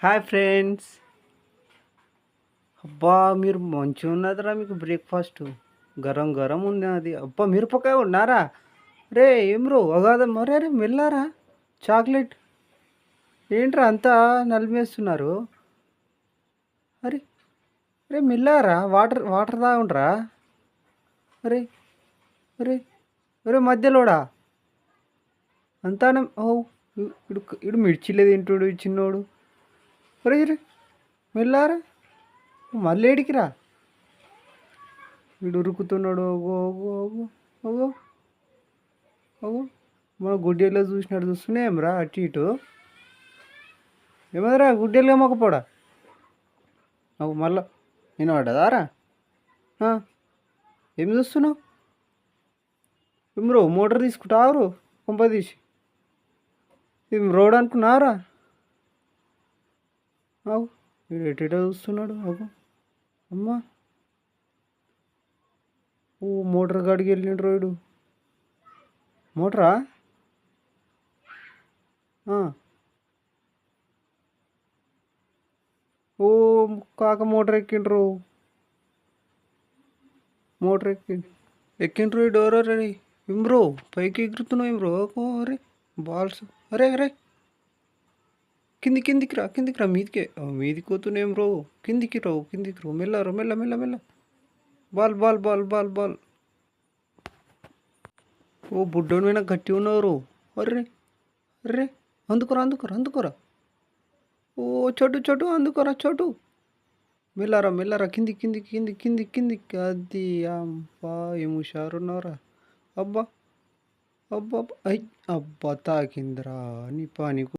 Hi friends. అబ్బా మీరు మంచిగా ఉన్నదిరా, మీకు బ్రేక్ఫాస్ట్ గరం గరం ఉంది అది. అబ్బా మిరపకాయ ఉన్నారా? రే ఏం రో అగాధం మరే, రే మెల్లారా. చాక్లెట్ ఏంట్రా అంతా నలిమేస్తున్నారు? అరే రే మెల్లారా, వాటర్ వాటర్ తాగుండ్రా. అరే అరే అరే మధ్యలోడా అంతానే. ఓ ఇడు ఇడు మిర్చిలే తింటుడు ఈ చిన్నోడు. అరే రే మెల్లారా, మళ్ళీ ఏడికిరా వీడు ఉరుకుతున్నాడు. ఓగో ఓగో ఓగో ఓగో ఓగో మన గుడ్డేలో చూసినట్టు చూస్తున్నాయేమ్రా అటు ఇటు. ఏమదరా గుడ్డేలుగా మొక్కపోడా నాకు మళ్ళా నేను పడ్డదారా? ఏం చూస్తున్నావు? ఏమ్రో మోటార్ తీసుకుంటారు కొంప తీసి. ఏం రోడ్ అనుకున్నారా? అవు వీడు ఎటో చూస్తున్నాడు. అవు అమ్మా, ఓ మోటార్ కాడికి వెళ్ళిండు రోడ్డు. మోటరా? ఓ కాక మోటార్ ఎక్కిండ్రు. మోటార్ ఎక్కిండ్రు ఈ డోర్. అరే ఇంబ్రో పైకి ఎగురుతున్నావు ఇంబ్రో. అరే బాల్స్. అరే అరే కిందికి రా మీదికే. మీదికి పోతున్నాం బ్రో. కిందికి రో మెల్ల రో, మెల్ల మెల్ల మెల్ల. Ball ball ball ball ball. ఓ బుడ్డోని మీద గట్టి ఉన్నారు. Array array అందుకోరా. ఓ చోటు అందుకోరా చోటు. మెల్లరా కిందికి. అది అబ్బా ఏం హుషారున్నారా. అబ్బా అబ్బా అబ్బా తాకిందిరా నీ పాని.